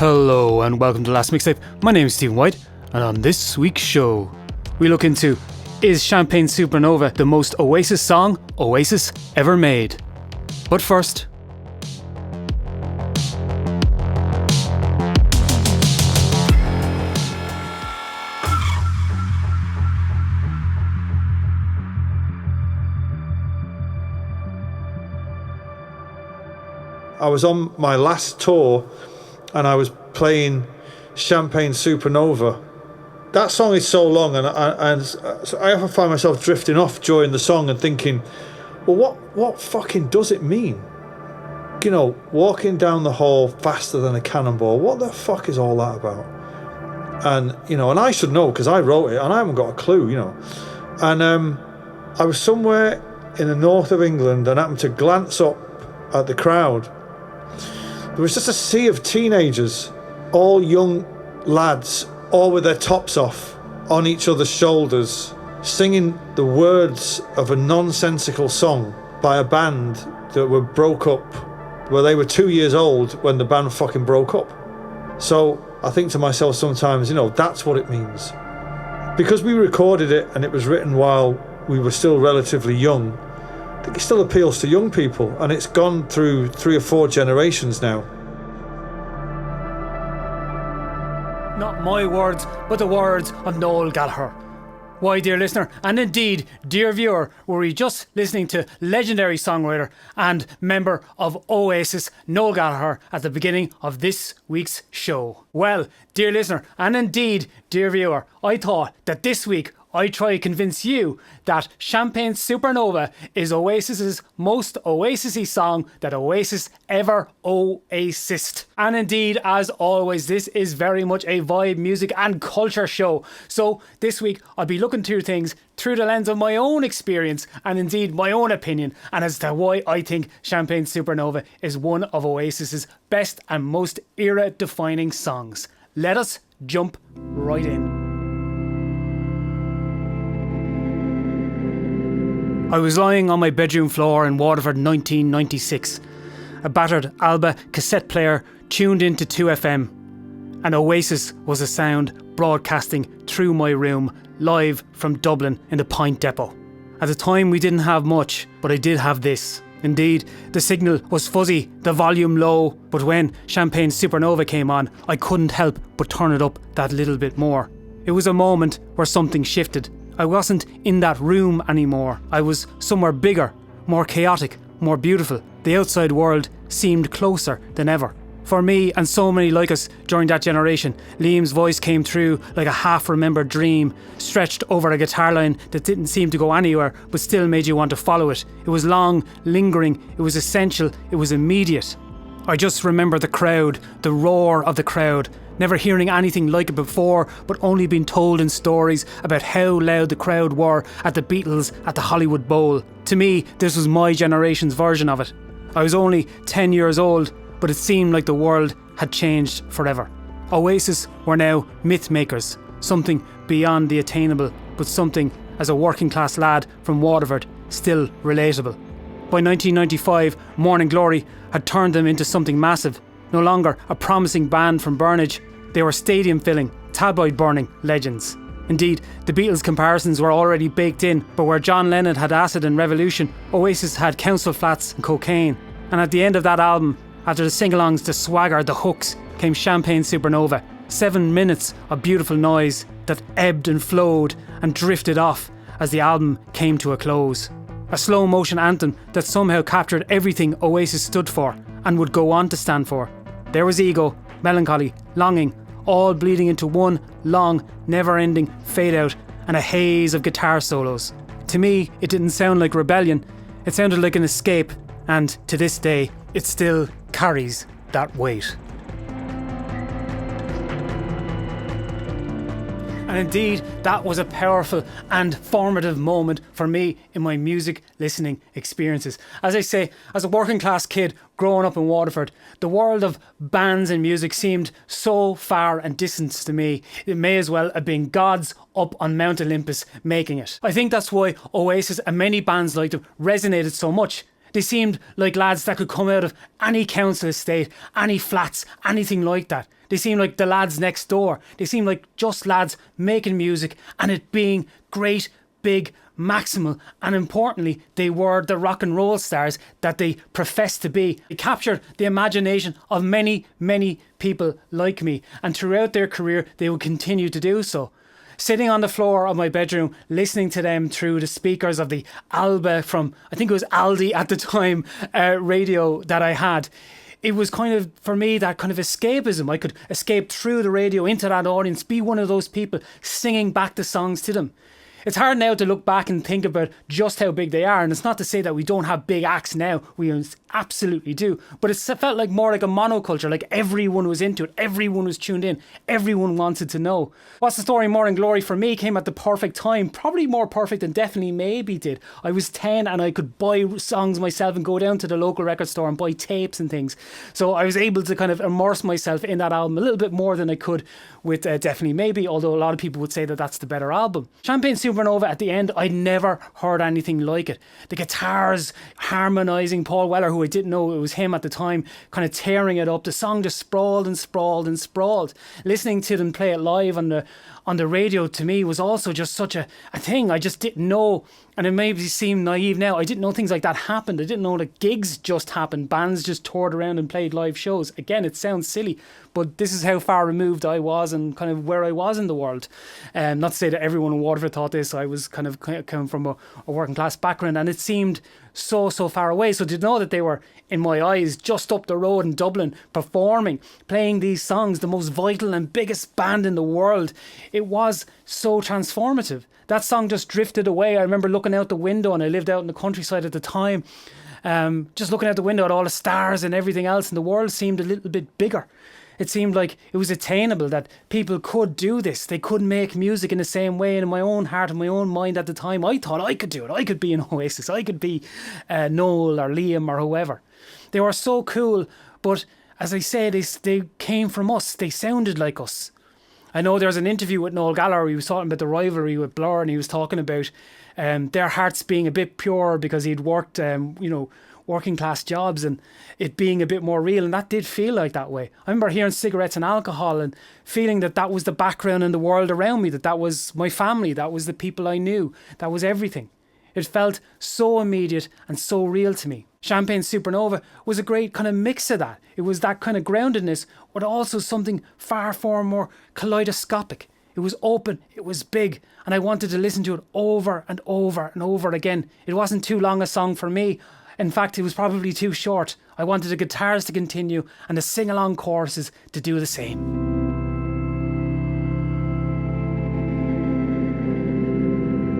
Hello and welcome to Last Mixtape. My name is Stephen White, and on this week's show, we look into: is Champagne Supernova the most Oasis song Oasis ever made? But first, I was on my last tour and I was playing Champagne Supernova. That song is so long, and so I often find myself drifting off during the song and thinking, well, what fucking does it mean? You know, walking down the hall faster than a cannonball, what the fuck is all that about? And, you know, and I should know because I wrote it and I haven't got a clue, you know. And I was somewhere in the north of England and happened to glance up at the crowd. There was just a sea of teenagers, all young lads, all with their tops off, on each other's shoulders, singing the words of a nonsensical song by a band that were broke up, where they were 2 years old when the band fucking broke up. So I think to myself sometimes, you know, that's what it means. Because we recorded it and it was written while we were still relatively young, I think it still appeals to young people, and it's gone through 3 or 4 generations now. not my words, but the words of Noel Gallagher. Why, dear listener, and indeed, dear viewer, were we just listening to legendary songwriter and member of Oasis, Noel Gallagher, at the beginning of this week's show? Well, dear listener, and indeed, dear viewer, I thought that this week I try to convince you that Champagne Supernova is Oasis's most Oasis-y song that Oasis ever Oasised. And indeed, as always, this is very much a vibe, music and culture show. So this week I'll be looking through things through the lens of my own experience and indeed my own opinion, and as to why I think Champagne Supernova is one of Oasis's best and most era-defining songs. Let us jump right in. I was lying on my bedroom floor in Waterford 1996. A battered Alba cassette player tuned into 2FM, and Oasis was a sound broadcasting through my room, live from Dublin in the Pint Depot. At the time we didn't have much, but I did have this. Indeed, the signal was fuzzy, the volume low, but when Champagne Supernova came on, I couldn't help but turn it up that little bit more. It was a moment where something shifted. I wasn't in that room anymore. I was somewhere bigger, more chaotic, more beautiful. The outside world seemed closer than ever. For me and so many like us during that generation, Liam's voice came through like a half-remembered dream, stretched over a guitar line that didn't seem to go anywhere but still made you want to follow it. It was long, lingering, it was essential, it was immediate. I just remember the crowd, the roar of the crowd, never hearing anything like it before, but only being told in stories about how loud the crowd were at the Beatles at the Hollywood Bowl. To me, this was my generation's version of it. I was only 10 years old, but it seemed like the world had changed forever. Oasis were now myth makers, something beyond the attainable, but something, as a working class lad from Waterford, still relatable. By 1995, Morning Glory had turned them into something massive. No longer a promising band from Burnage, they were stadium-filling, tabloid-burning legends. Indeed, the Beatles comparisons were already baked in, but where John Lennon had acid and revolution, Oasis had council flats and cocaine. And at the end of that album, after the sing-alongs, the swagger, the hooks, came Champagne Supernova. 7 minutes of beautiful noise that ebbed and flowed and drifted off as the album came to a close. A slow-motion anthem that somehow captured everything Oasis stood for and would go on to stand for. There was ego, melancholy, longing, all bleeding into one long, never-ending fade-out and a haze of guitar solos. To me, it didn't sound like rebellion. It sounded like an escape, and to this day, it still carries that weight. And indeed, that was a powerful and formative moment for me in my music listening experiences. As I say, as a working class kid growing up in Waterford, the world of bands and music seemed so far and distant to me. It may as well have been gods up on Mount Olympus making it. I think that's why Oasis and many bands like them resonated so much. They seemed like lads that could come out of any council estate, any flats, anything like that. They seemed like the lads next door. They seemed like just lads making music and it being great, big, maximal, and importantly, they were the rock and roll stars that they professed to be. They captured the imagination of many, many people like me, and throughout their career, they would continue to do so. Sitting on the floor of my bedroom, listening to them through the speakers of the Alba from, I think it was Aldi at the time, radio that I had. It was kind of, for me, that kind of escapism. I could escape through the radio into that audience, be one of those people singing back the songs to them. It's hard now to look back and think about just how big they are. And it's not to say that we don't have big acts now. We absolutely do. But it felt like more like a monoculture. Like everyone was into it. Everyone was tuned in. Everyone wanted to know. What's the Story, Morning Glory for me came at the perfect time. Probably more perfect than Definitely Maybe did. I was 10 and I could buy songs myself and go down to the local record store and buy tapes and things. So I was able to kind of immerse myself in that album a little bit more than I could with Definitely Maybe. Although a lot of people would say that that's the better album. Champagne Supernova at the end, I'd never heard anything like it. The guitars harmonising, Paul Weller, who I didn't know it was him at the time, kind of tearing it up. The song just sprawled and sprawled and sprawled. Listening to them play it live on the radio to me was also just such a thing. I just didn't know, and it maybe seem naive now, I didn't know things like that happened. I didn't know that gigs just happened. Bands just toured around and played live shows. Again, it sounds silly, but this is how far removed I was and kind of where I was in the world. Not to say that everyone in Waterford thought this. I was kind of coming from a working class background, and it seemed so far away. So to know that they were, in my eyes, just up the road in Dublin, performing, playing these songs, the most vital and biggest band in the world, it was so transformative. That song just drifted away. I remember looking out the window, and I lived out in the countryside at the time, just looking out the window at all the stars and everything else, and the world seemed a little bit bigger. It seemed like it was attainable, that people could do this. They could make music in the same way. And in my own heart and my own mind at the time, I thought I could do it. I could be an Oasis. I could be Noel or Liam or whoever. They were so cool. But as I say, they came from us. They sounded like us. I know there was an interview with Noel Gallagher. He was talking about the rivalry with Blur, and he was talking about their hearts being a bit pure because he'd worked, working class jobs and it being a bit more real, and that did feel like that way. I remember hearing cigarettes and alcohol and feeling that was the background in the world around me, that was my family, that was the people I knew, that was everything. It felt so immediate and so real to me. Champagne Supernova was a great kind of mix of that. It was that kind of groundedness, but also something far more kaleidoscopic. It was open, it was big, and I wanted to listen to it over and over and over again. It wasn't too long a song for me. In fact, it was probably too short. I wanted the guitars to continue and the sing-along choruses to do the same.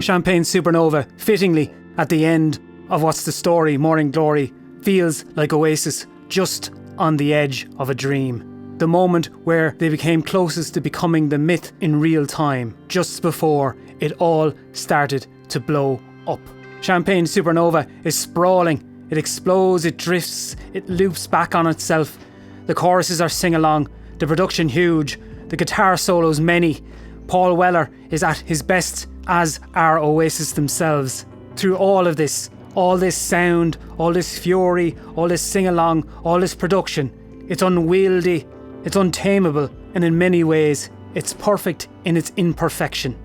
Champagne Supernova, fittingly, at the end of What's the Story, Morning Glory, feels like Oasis just on the edge of a dream. The moment where they became closest to becoming the myth in real time, just before it all started to blow up. Champagne Supernova is sprawling. It explodes, it drifts, it loops back on itself. The choruses are sing-along, the production huge, the guitar solos many. Paul Weller is at his best, as are Oasis themselves. Through all of this, all this sound, all this fury, all this sing-along, all this production, it's unwieldy, it's untamable, and in many ways, it's perfect in its imperfection.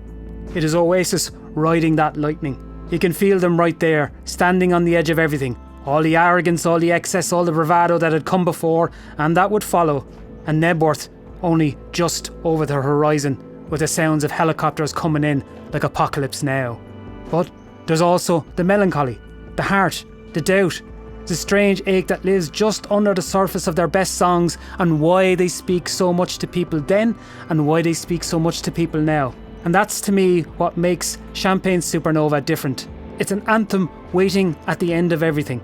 It is Oasis riding that lightning. You can feel them right there, standing on the edge of everything. All the arrogance, all the excess, all the bravado that had come before and that would follow. And Nebworth only just over the horizon with the sounds of helicopters coming in like Apocalypse Now. But there's also the melancholy, the heart, the doubt, the strange ache that lives just under the surface of their best songs and why they speak so much to people then and why they speak so much to people now. And that's to me what makes Champagne Supernova different. It's an anthem waiting at the end of everything.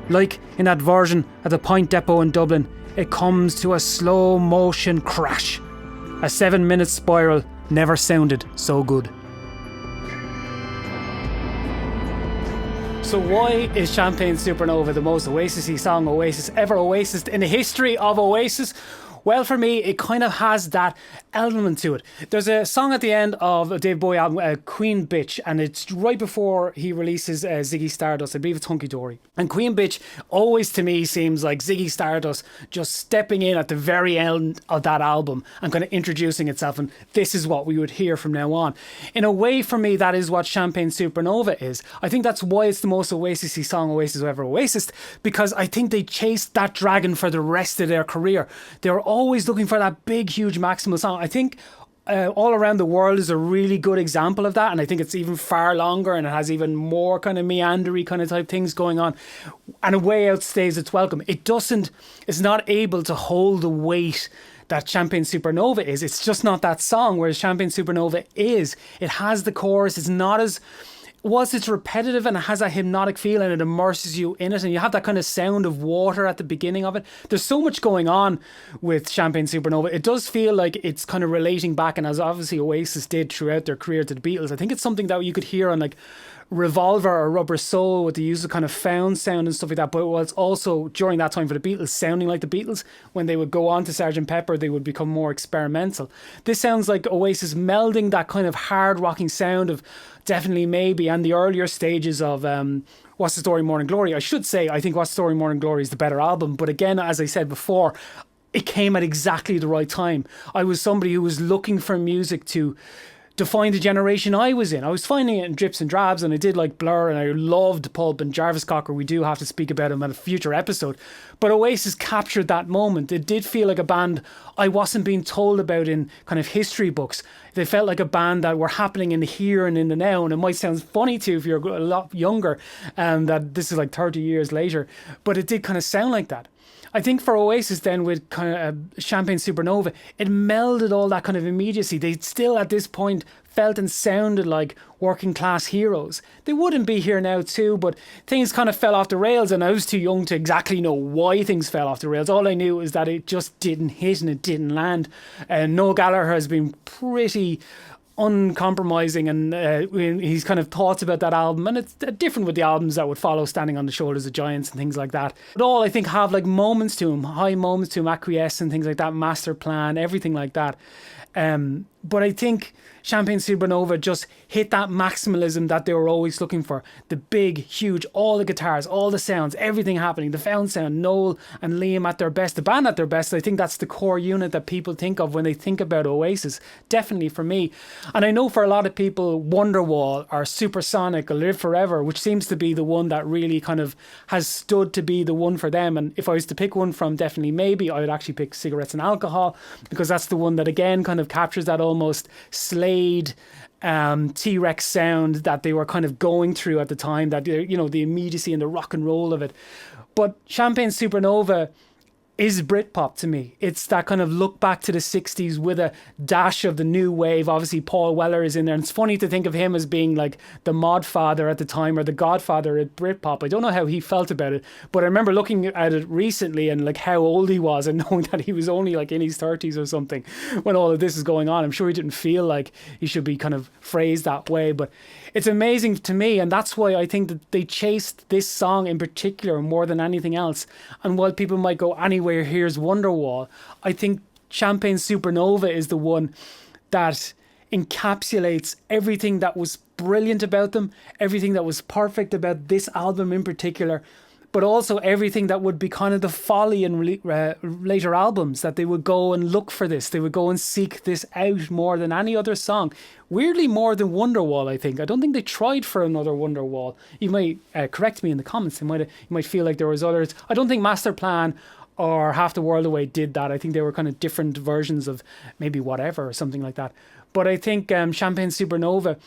Like in that version at the Point Depot in Dublin, it comes to a slow motion crash. A 7-minute spiral never sounded so good. So why is Champagne Supernova the most Oasis-y song Oasis ever Oasis in the history of Oasis? Well, for me, it kind of has that element to it. There's a song at the end of a Dave Bowie album, Queen Bitch, and it's right before he releases Ziggy Stardust. I believe it's Hunky Dory. And Queen Bitch always to me seems like Ziggy Stardust just stepping in at the very end of that album and kind of introducing itself, and this is what we would hear from now on. In a way, for me, that is what Champagne Supernova is. I think that's why it's the most Oasis-y song Oasis have ever Oasis, because I think they chased that dragon for the rest of their career. They were always looking for that big, huge, maximal song. I think All Around the World is a really good example of that, and I think it's even far longer and it has even more kind of meandery kind of type things going on, and it way outstays its welcome. It's not able to hold the weight that Champagne Supernova is. It's just not that song, whereas Champagne Supernova is. It has the chorus. It's not as... Whilst it's repetitive and it has that hypnotic feel and it immerses you in it, and you have that kind of sound of water at the beginning of it. There's so much going on with Champagne Supernova. It does feel like it's kind of relating back, and as obviously Oasis did throughout their career, to the Beatles. I think it's something that you could hear on like Revolver or Rubber Soul with the use of kind of found sound and stuff like that. But it's also during that time for the Beatles sounding like the Beatles. When they would go on to Sgt. Pepper, they would become more experimental. This sounds like Oasis melding that kind of hard rocking sound of Definitely Maybe and the earlier stages of What's the Story, Morning Glory. I should say I think What's the Story, Morning Glory is the better album, but again, as I said before, it came at exactly the right time. I was somebody who was looking for music to define the generation I was in. I was finding it in drips and drabs, and I did like Blur, and I loved Pulp and Jarvis Cocker. We do have to speak about him in a future episode. But Oasis captured that moment. It did feel like a band I wasn't being told about in kind of history books. They felt like a band that were happening in the here and in the now. And it might sound funny to you if you're a lot younger, that this is like 30 years later. But it did kind of sound like that. I think for Oasis then with kind of Champagne Supernova, it melded all that kind of immediacy. They still at this point felt and sounded like working class heroes. They wouldn't be here now too, but things kind of fell off the rails, and I was too young to exactly know why things fell off the rails. All I knew is that it just didn't hit and it didn't land. Noel Gallagher has been pretty uncompromising, and he's kind of thoughts about that album, and it's different with the albums that would follow, Standing on the Shoulders of Giants and things like that. But all I think have like moments to him, high moments to him, Acquiesce and things like that, Master Plan, everything like that. But I think Champagne Supernova just hit that maximalism that they were always looking for. The big, huge, all the guitars, all the sounds, everything happening, the found sound, Noel and Liam at their best, the band at their best. I think that's the core unit that people think of when they think about Oasis, definitely for me. And I know for a lot of people, Wonderwall or Supersonic or Live Forever, which seems to be the one that really kind of has stood to be the one for them. And if I was to pick one from Definitely Maybe, I would actually pick Cigarettes and Alcohol, because that's the one that again kind of captures that almost Slade T-Rex sound that they were kind of going through at the time, that, you know, the immediacy and the rock and roll of it. But Champagne Supernova is Britpop to me. It's that kind of look back to the 60s with a dash of the new wave. Obviously Paul Weller is in there, and it's funny to think of him as being like the mod father at the time, or the godfather at Britpop. I don't know how he felt about it, but I remember looking at it recently and like how old he was, and knowing that he was only like in his 30s or something when all of this is going on. I'm sure he didn't feel like he should be kind of phrased that way, but it's amazing to me, and that's why I think that they chased this song in particular more than anything else. And while people might go, anywhere here's Wonderwall, I think Champagne Supernova is the one that encapsulates everything that was brilliant about them, everything that was perfect about this album in particular, but also everything that would be kind of the folly in later albums, that they would go and look for this. They would go and seek this out more than any other song. Weirdly, more than Wonderwall, I think. I don't think they tried for another Wonderwall. You might correct me in the comments. You might feel like there was others. I don't think Master Plan or Half the World Away did that. I think they were kind of different versions of maybe Whatever or something like that. But I think Champagne Supernova,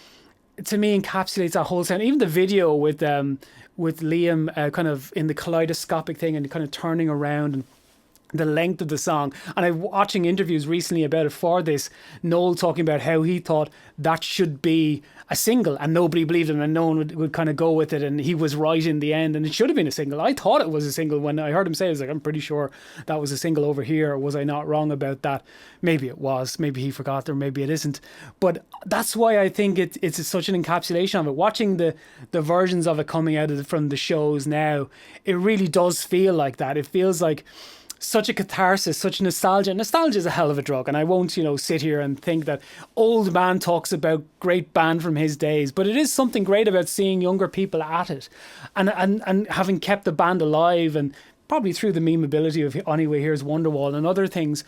to me, encapsulates that whole sound. Even the video with Liam kind of in the kaleidoscopic thing and kind of turning around, and the length of the song. And I'm watching interviews recently about it for this, Noel talking about how he thought that should be a single, and nobody believed him, and no one would kind of go with it, and he was right in the end, and it should have been a single. I thought it was a single when I heard him say it. I was like, I'm pretty sure that was a single over here, or was I not wrong about that? Maybe it was, maybe he forgot, or maybe it isn't. But that's why I think it's such an encapsulation of it. Watching the versions of it coming out from the shows now, it really does feel like that. It feels like such a catharsis, such nostalgia. Nostalgia is a hell of a drug, and I won't, sit here and think that old man talks about great band from his days, but it is something great about seeing younger people at it, and having kept the band alive, and probably through the memeability of Anyway Here's Wonderwall and other things,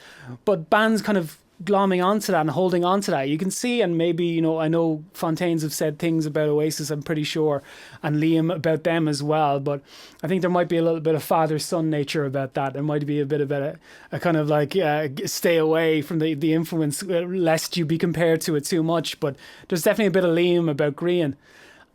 but bands kind of glomming onto that and holding on to that. You can see, and maybe, I know Fontaines have said things about Oasis, I'm pretty sure, and Liam about them as well, but I think there might be a little bit of father-son nature about that. There might be a bit about a kind of like stay away from the influence, lest you be compared to it too much, but there's definitely a bit of Liam about Grian.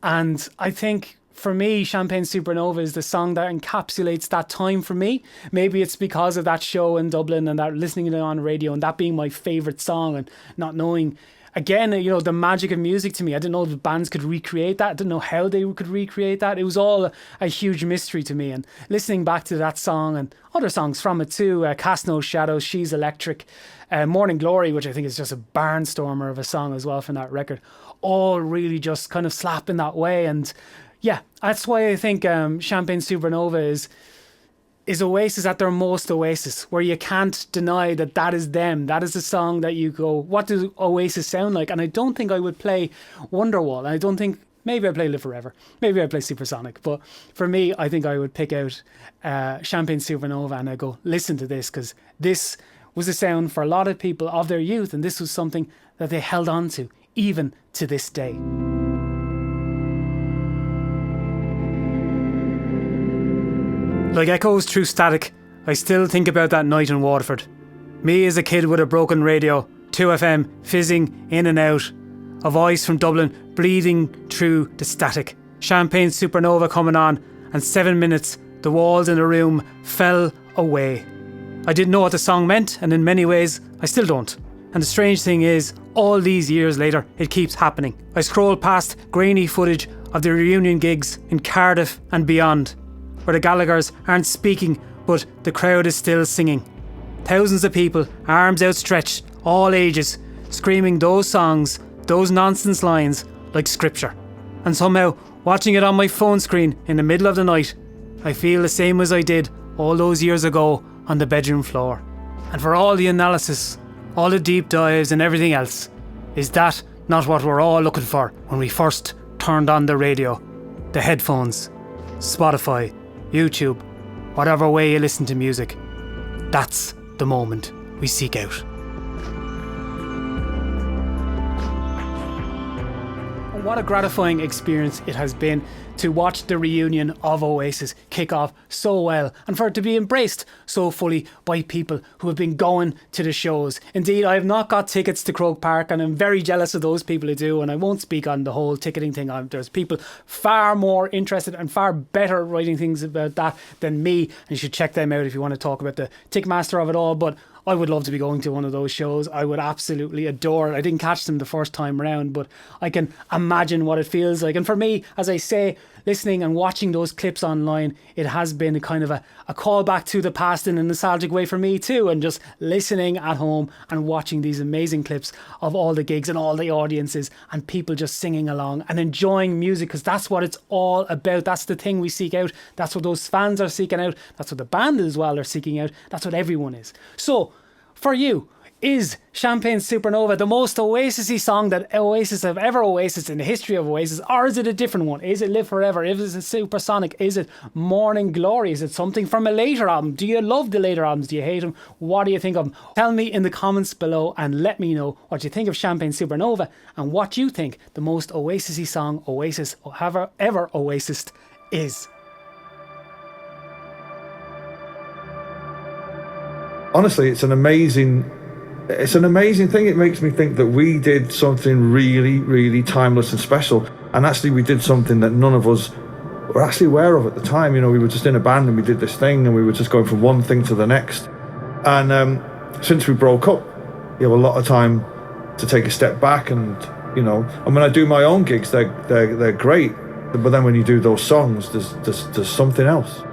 And I think for me, Champagne Supernova is the song that encapsulates that time for me. Maybe it's because of that show in Dublin and that listening to it on radio and that being my favourite song, and not knowing, again, the magic of music to me. I didn't know that bands could recreate that. I didn't know how they could recreate that. It was all a huge mystery to me. And listening back to that song and other songs from it too, Cast No Shadows, She's Electric, Morning Glory, which I think is just a barnstormer of a song as well from that record, all really just kind of slap in that way. And yeah, that's why I think Champagne Supernova is Oasis at their most Oasis, where you can't deny that is them. That is the song that you go, what does Oasis sound like? And I don't think I would play Wonderwall. And I don't think, maybe I play Live Forever. Maybe I play Supersonic. But for me, I think I would pick out Champagne Supernova and I go, listen to this, because this was a sound for a lot of people of their youth. And this was something that they held on to, even to this day. Like echoes through static, I still think about that night in Waterford. Me as a kid with a broken radio, 2FM fizzing in and out, a voice from Dublin bleeding through the static, Champagne Supernova coming on, and 7 minutes, the walls in the room fell away. I didn't know what the song meant, and in many ways, I still don't. And the strange thing is, all these years later, it keeps happening. I scroll past grainy footage of the reunion gigs in Cardiff and beyond, where the Gallaghers aren't speaking, but the crowd is still singing. Thousands of people, arms outstretched, all ages, screaming those songs, those nonsense lines, like scripture. And somehow, watching it on my phone screen in the middle of the night, I feel the same as I did all those years ago on the bedroom floor. And for all the analysis, all the deep dives and everything else, is that not what we're all looking for when we first turned on the radio, the headphones, Spotify, YouTube, whatever way you listen to music? That's the moment we seek out. And what a gratifying experience it has been to watch the reunion of Oasis kick off so well, and for it to be embraced so fully by people who have been going to the shows. Indeed, I have not got tickets to Croke Park, and I'm very jealous of those people who do, and I won't speak on the whole ticketing thing. There's people far more interested and far better writing things about that than me, and you should check them out if you want to talk about the Ticketmaster of it all. But I would love to be going to one of those shows. I would absolutely adore it. I didn't catch them the first time round, but I can imagine what it feels like. And for me, as I say, listening and watching those clips online, it has been a kind of a callback to the past in a nostalgic way for me too. And just listening at home and watching these amazing clips of all the gigs and all the audiences and people just singing along and enjoying music, because that's what it's all about. That's the thing we seek out. That's what those fans are seeking out. That's what the band as well are seeking out. That's what everyone is. So, for you, is Champagne Supernova the most Oasis-y song that Oasis have ever Oasis in the history of Oasis, or is it a different one? Is it Live Forever? Is it Supersonic? Is it Morning Glory? Is it something from a later album? Do you love the later albums? Do you hate them? What do you think of them? Tell me in the comments below and let me know what you think of Champagne Supernova and what you think the most Oasis-y song Oasis have ever Oasis is. Honestly, it's an amazing thing. It makes me think that we did something really, really timeless and special. And actually, we did something that none of us were actually aware of at the time. We were just in a band and we did this thing and we were just going from one thing to the next. And since we broke up, you have a lot of time to take a step back. And when I do my own gigs, they're great. But then when you do those songs, there's something else.